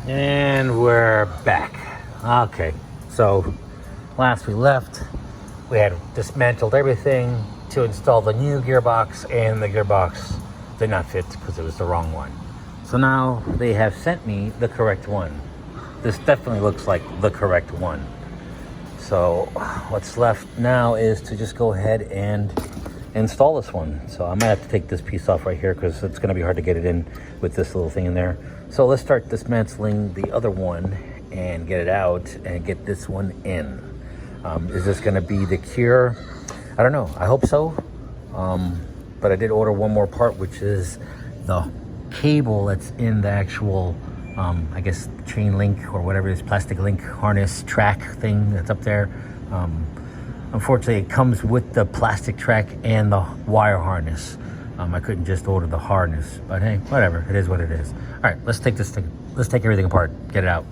And we're back. Okay, so last we left, we had dismantled everything to install the new gearbox, and the gearbox did not fit because it was the wrong one. So now they have sent me the correct one. This definitely looks like the correct one. So what's left now is to just go ahead and install this one. So I might have to take this piece off right here because it's going to be hard to get it in with this little thing in there. So let's start dismantling the other one and get it out and get this one in. Is this going to be the cure? I don't know. I hope so. But I did order one more part, which is the cable that's in the actual, I guess, chain link or whatever it is, plastic link harness track thing that's up there. Unfortunately, it comes with the plastic track and the wire harness. I couldn't just order the harness, but hey, whatever. It is what it is. All right, let's take this thing. Let's take everything apart. Get it out.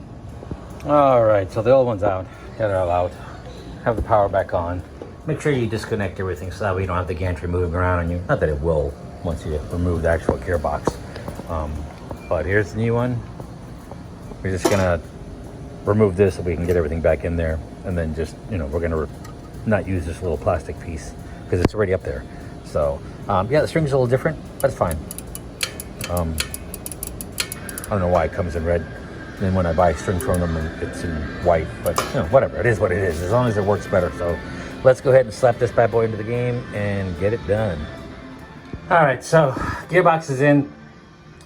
All right, so the old one's out. Get it all out. Have the power back on. Make sure you disconnect everything so that way you don't have the gantry moving around on you. Not that it will once you remove the actual gearbox. But here's the new one. We're just gonna remove this so we can get everything back in there, and then just, you know, we're gonna not use this little plastic piece because it's already up there. So yeah, the string's a little different, but it's fine. I don't know why it comes in red. And then when I buy string from them, it's in white, but you know, whatever, it is what it is, as long as it works better. So let's go ahead and slap this bad boy into the game and get it done. All right, so gearbox is in.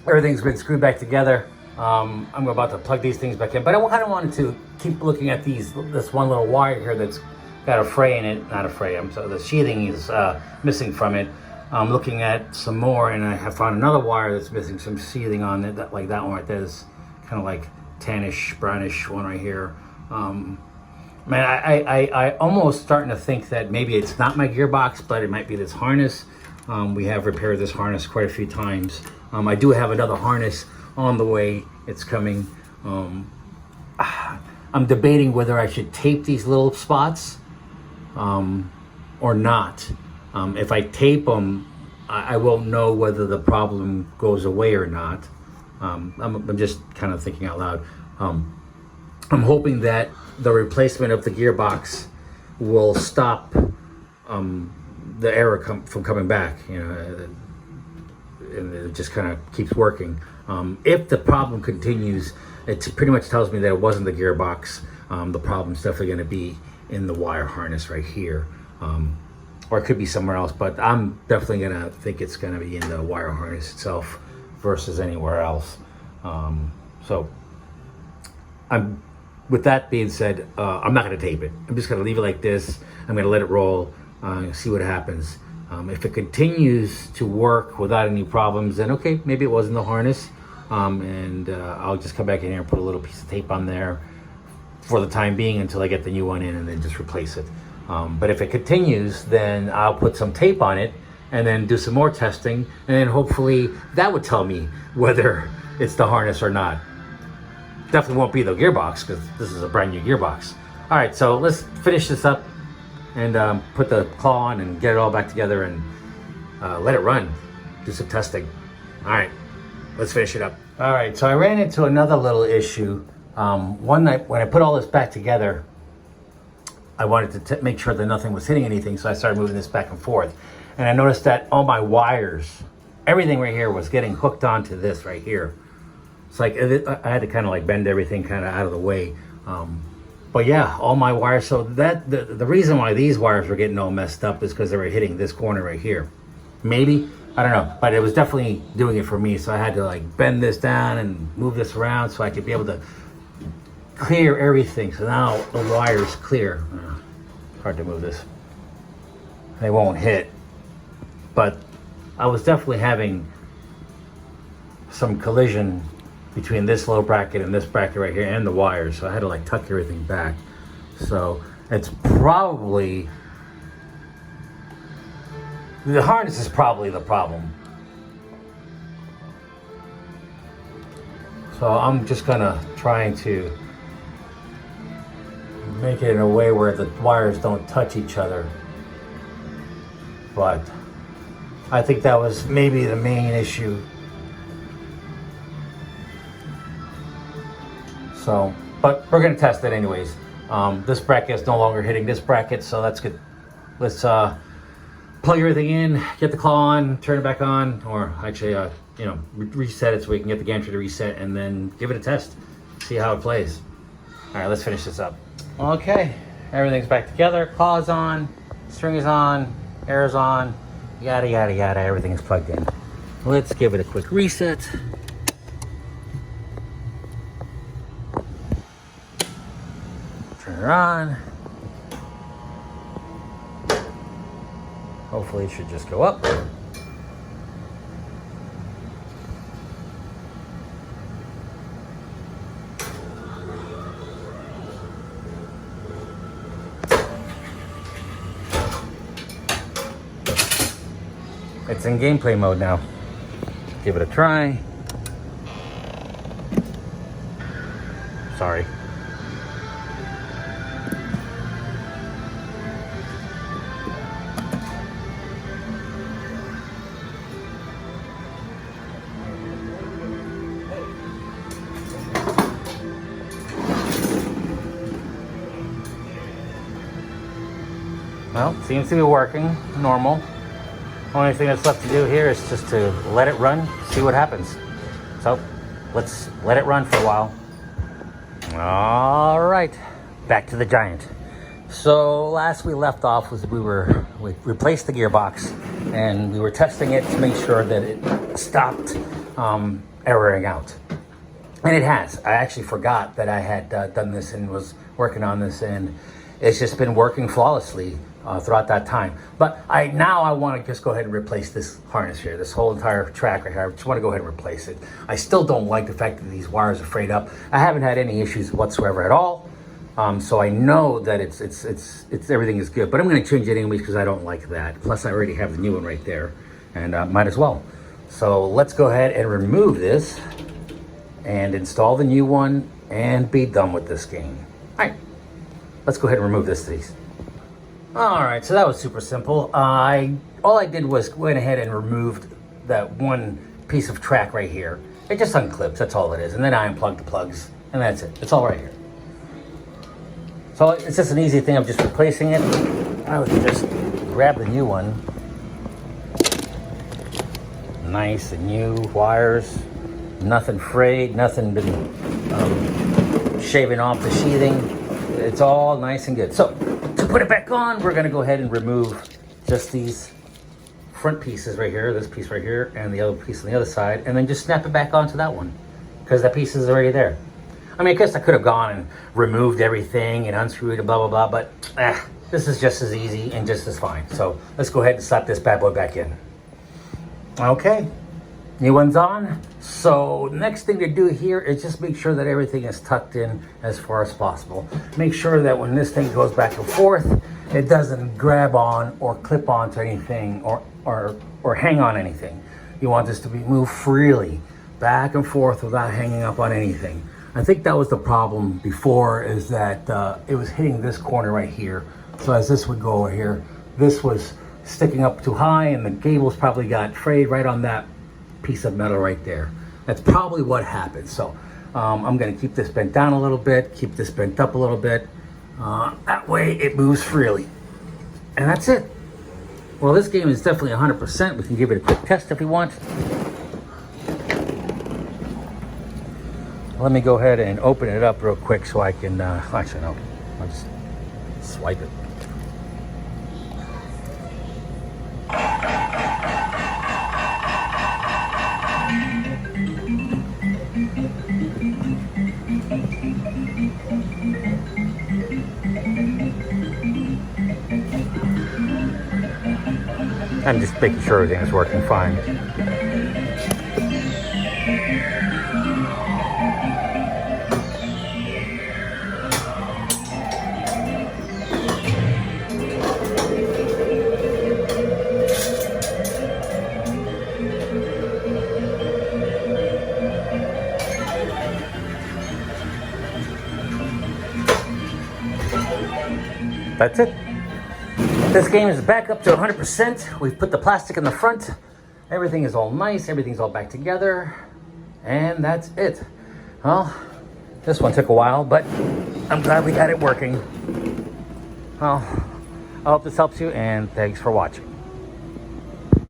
Everything's been screwed back together. I'm about to plug these things back in, but I kind of wanted to keep looking at this one little wire here that's got a fray in it. Not a fray, so the sheathing is missing from it. I'm looking at some more, and I have found another wire that's missing some sheathing on it, like that one right there. This kind of like tannish, brownish one right here. Man, I almost starting to think that maybe it's not my gearbox, but it might be this harness. We have repaired this harness quite a few times. I do have another harness on the way. It's coming. I'm debating whether I should tape these little spots or not. If I tape them, I won't know whether the problem goes away or not. I'm just kind of thinking out loud. I'm hoping that the replacement of the gearbox will stop the error from coming back, you know, and it just kind of keeps working. If the problem continues, it pretty much tells me that it wasn't the gearbox. The problem's definitely going to be in the wire harness right here, or it could be somewhere else, but I'm definitely going to think it's going to be in the wire harness itself versus anywhere else. So with that being said, I'm not going to tape it. I'm just going to leave it like this. I'm going to let it roll, see what happens. If it continues to work without any problems, then okay, maybe it wasn't the harness. And I'll just come back in here and put a little piece of tape on there for the time being until I get the new one in, and then just replace it. But if it continues, then I'll put some tape on it and then do some more testing, and then hopefully that would tell me whether it's the harness or not. Definitely won't be the gearbox because this is a brand new gearbox. All right, so let's finish this up and put the claw on and get it all back together and let it run. Do some testing. All right, let's finish it up. All right, so I ran into another little issue. One night when I put all this back together, I wanted to make sure that nothing was hitting anything, so I started moving this back and forth. And I noticed that all my wires, everything right here was getting hooked onto this right here. It's like I had to kind of like bend everything kind of out of the way. But yeah, all my wires, so that the reason why these wires were getting all messed up is because they were hitting this corner right here. Maybe, I don't know, but it was definitely doing it for me. So I had to like bend this down and move this around so I could be able to clear everything. So now the wire's clear. Hard to move this. They won't hit. But I was definitely having some collision between this low bracket and this bracket right here and the wires. So I had to like tuck everything back. So it's probably, the harness is probably the problem. So I'm just gonna trying to make it in a way where the wires don't touch each other. But I think that was maybe the main issue. So, but we're gonna test it anyways. This bracket is no longer hitting this bracket, so that's good. Let's plug everything in, get the claw on, turn it back on, or actually, you know, reset it so we can get the gantry to reset, and then give it a test, see how it plays. All right, let's finish this up. Okay, everything's back together. Claw's on, string is on, air's on, yada yada yada. Everything is plugged in. Let's give it a quick reset. Turn her on. Hopefully it should just go up. It's in gameplay mode now. Give it a try. Sorry. Well, seems to be working, normal. Only thing that's left to do here is just to let it run, see what happens. So, let's let it run for a while. All right, back to the Giant. So last we left off was we replaced the gearbox and we were testing it to make sure that it stopped erroring out. And it has. I actually forgot that I had done this and was working on this, and it's just been working flawlessly throughout that time. But now I want to just go ahead and replace this harness here, this whole entire track right here. I just want to go ahead and replace it. I still don't like the fact that these wires are frayed up. I haven't had any issues whatsoever at all. So I know that it's everything is good, but I'm going to change it anyways because I don't like that. Plus I already have the new one right there, and might as well. So let's go ahead and remove this and install the new one and be done with this game. All right, let's go ahead and remove this, please. All right, so that was super simple. All I did was went ahead and removed that one piece of track right here. It just unclips, that's all it is. And then I unplugged the plugs, and that's it. It's all right here. So it's just an easy thing of just replacing it. I would just grab the new one. Nice and new wires. Nothing frayed, nothing been shaving off the sheathing. It's all nice and good. So to put it back on, we're gonna go ahead and remove just these front pieces right here, this piece right here, and the other piece on the other side, and then just snap it back onto that one, because that piece is already there. I mean, I guess I could have gone and removed everything and unscrewed and blah, blah, blah, but this is just as easy and just as fine. So let's go ahead and slap this bad boy back in. Okay, new one's on. So next thing to do here is just make sure that everything is tucked in as far as possible. Make sure that when this thing goes back and forth, it doesn't grab on or clip onto anything or hang on anything. You want this to be moved freely, back and forth without hanging up on anything. I think that was the problem before, is that it was hitting this corner right here. So as this would go over here, this was sticking up too high and the gables probably got frayed right on that piece of metal right there. That's probably what happened. So I'm gonna keep this bent down a little bit, keep this bent up a little bit. That way it moves freely. And that's it. Well, this game is definitely 100%. We can give it a quick test if we want. Let me go ahead and open it up real quick so I can, actually no, I'll just swipe it. I'm just making sure everything is working fine. That's it. This game is back up to 100%. We've put the plastic in the front. Everything is all nice. Everything's all back together. And that's it. Well, This one took a while, but I'm glad we got it working. Well, I hope this helps you, and thanks for watching.